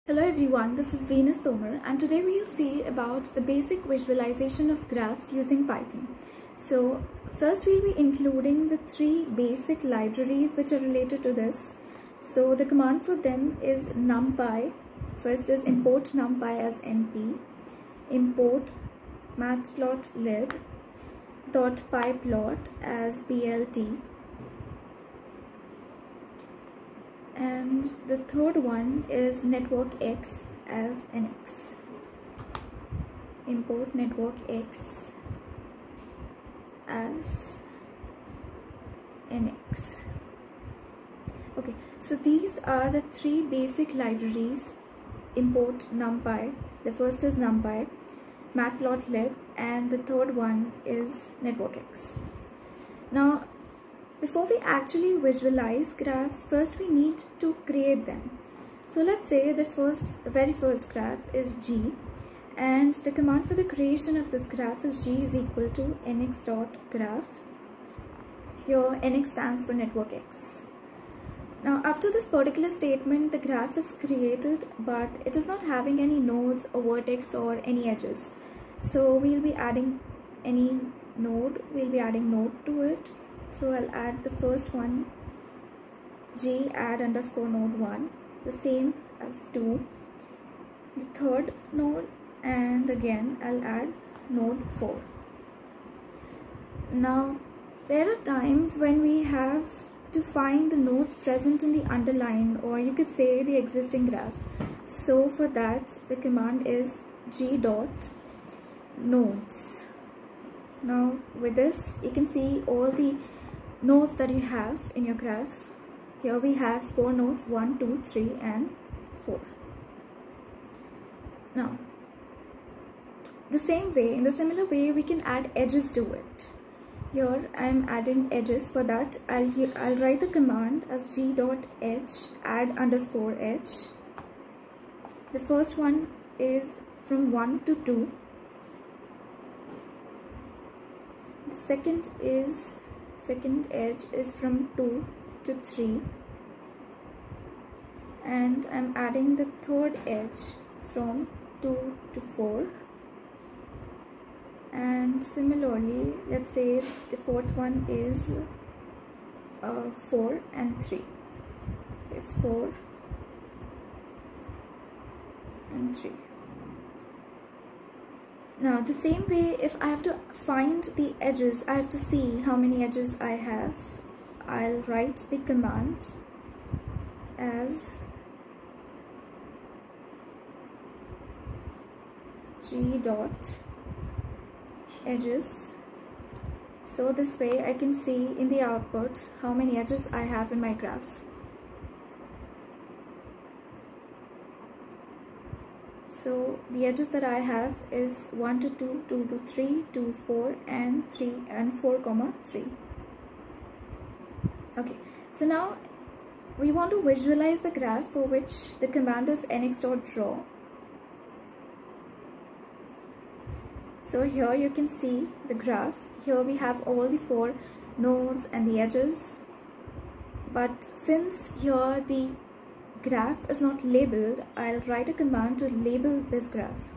Hello everyone, this is Venus Tomar and today we'll see about the basic visualization of graphs using Python. So first we'll be including the three basic libraries which are related to this. So the command for them is numpy. First is import numpy as np, import matplotlib .pyplot as plt, and the third one is networkx as nx. Import networkx as nx. Okay, so these are the three basic libraries. Import numpy, the first is numpy, matplotlib, and the third one is networkx. Now before we actually visualize graphs, first we need to create them. So let's say the very first graph is G, and the command for the creation of this graph is G is equal to nx.graph. Here nx stands for networkx. Now after this particular statement, the graph is created, but it is not having any nodes or vertex or any edges. So we'll be adding any node, node to it. So I'll add the first one, G add underscore node 1, the same as 2, the third node, and again I'll add node 4. Now there are times when we have to find the nodes present in the underlying, or you could say the existing graph. So for that the command is g dot nodes. Now with this you can see all the nodes that you have in your graph. Here we have 4 nodes, 1, 2, 3 and 4. Now in the similar way we can add edges to it. Here I am adding edges. For that I'll write the command as g.edge add underscore edge. The first one is from 1 to 2. The second edge is from 2 to 3, and I'm adding the third edge from 2 to 4, and similarly let's say the fourth one is 4 and 3, so it's 4 and 3. Now the same way, if I have to find the edges, I have to see how many edges I have. I'll write the command as g dot edges. So this way I can see in the output how many edges I have in my graph. So the edges that I have is 1 to 2, 2 to 3, 2, 4 and 3 and 4, 3. Okay, so now we want to visualize the graph, for which the command is nx.draw. So here you can see the graph. Here we have all the 4 nodes and the edges, but since here the graph is not labeled, I'll write a command to label this graph,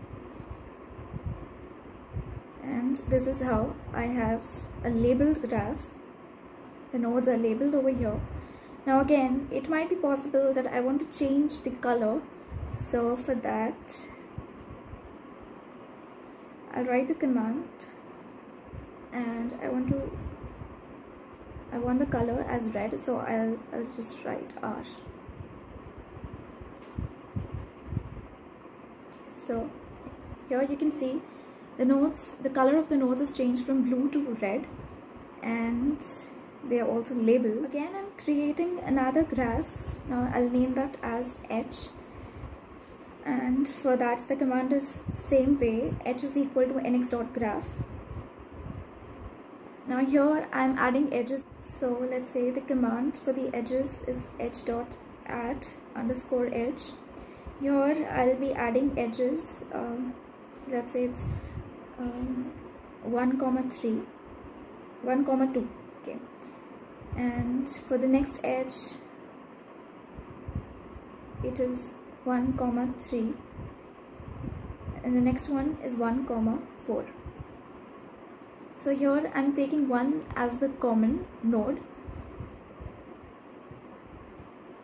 and this is how I have a labeled graph. The nodes are labeled over here. Now again, it might be possible that I want to change the color, so for that I'll write the command, and I want the color as red, so I'll just write R. So here you can see the color of the nodes is changed from blue to red, and they are also labeled. Again, I'm creating another graph. Now I'll name that as H, and for that the command is same way, H is equal to nx.graph. Now here I'm adding edges. So let's say the command for the edges is h.add underscore edge. Here I'll be adding edges, let's say it's 1, 3, 1, 2, okay. And for the next edge it is 1, 3, and the next one is 1, 4. So here I'm taking 1 as the common node.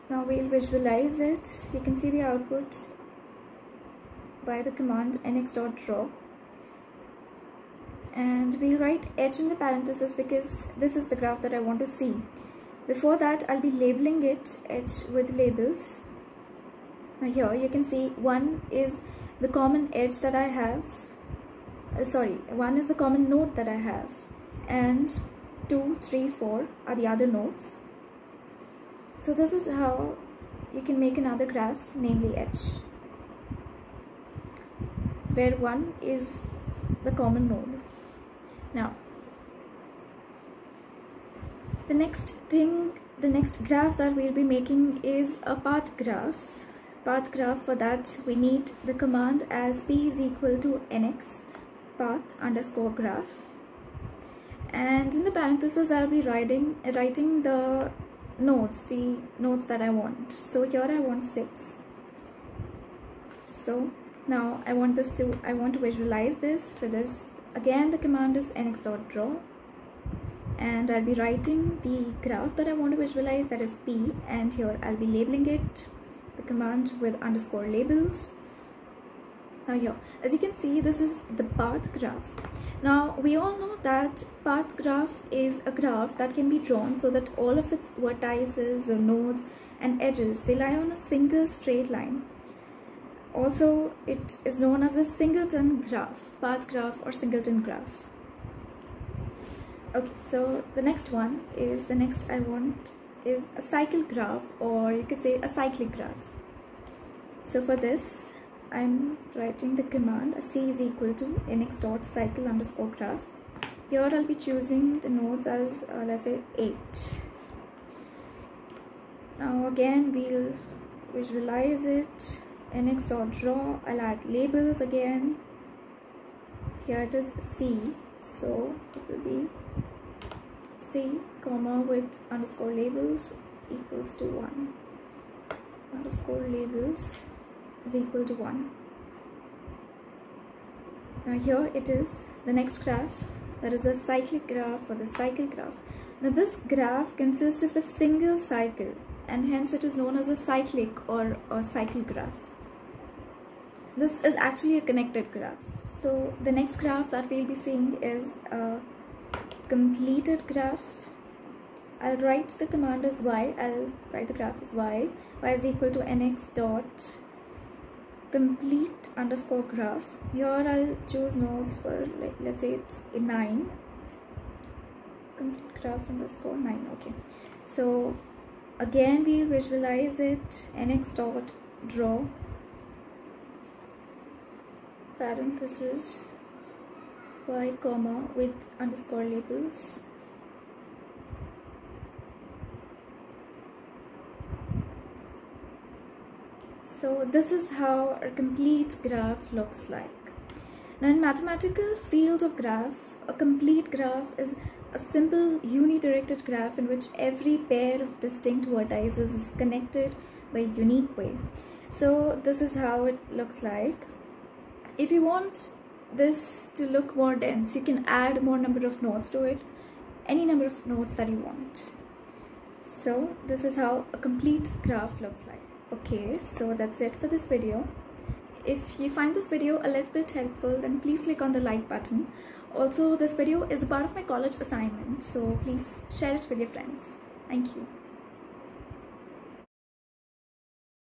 Now we'll visualize it. You can see the output by the command nx.draw, and we'll write h in the parenthesis because this is the graph that I want to see. Before that, I'll be labeling it h with labels. Now here you can see 1 is the common edge that I have, 1 is the common node that I have, and 2, 3, 4 are the other nodes. So this is how you can make another graph, namely h, where 1 is the common node. Now the next graph that we'll be making is a path graph. For that we need the command as p is equal to nx path underscore graph, and in the parentheses I'll be writing the nodes that I want. So here I want 6. So now I want to visualize this. For this, again the command is nx.draw, and I'll be writing the graph that I want to visualize, that is p, and here I'll be labeling it, the command with underscore labels. Now here, as you can see, this is the path graph. Now we all know that path graph is a graph that can be drawn so that all of its vertices or nodes and edges, they lie on a single straight line. Also, it is known as a singleton graph, path graph or singleton graph. Okay, so the next one is, I want is a cycle graph, or you could say a cyclic graph. So for this, I'm writing the command c is equal to nx.cycle underscore graph. Here I'll be choosing the nodes as let's say 8. Now again we'll visualize it, nx.draw, I'll add labels again. Here it is c, so it will be c, comma with underscore labels equals to 1. Underscore labels is equal to 1. Now here it is, the next graph, that is a cyclic graph or the cycle graph. Now this graph consists of a single cycle, and hence it is known as a cyclic or a cycle graph. This is actually a connected graph. So the next graph that we'll be seeing is a completed graph. I'll write the command as y, I'll write the graph as y is equal to nx dot complete underscore graph. Here I'll choose nodes for, like, let's say it's 9, complete graph underscore 9. Okay, so again we'll visualize it, nx dot draw parenthesis y comma with underscore labels. So this is how a complete graph looks like. Now in mathematical field of graph, a complete graph is a simple unidirected graph in which every pair of distinct vertices is connected by a unique way. So this is how it looks like. If you want this to look more dense, you can add more number of nodes to it, any number of nodes that you want. So this is how a complete graph looks like. Okay, so that's it for this video. If you find this video a little bit helpful, then please click on the like button. Also, this video is a part of my college assignment, so please share it with your friends. Thank you.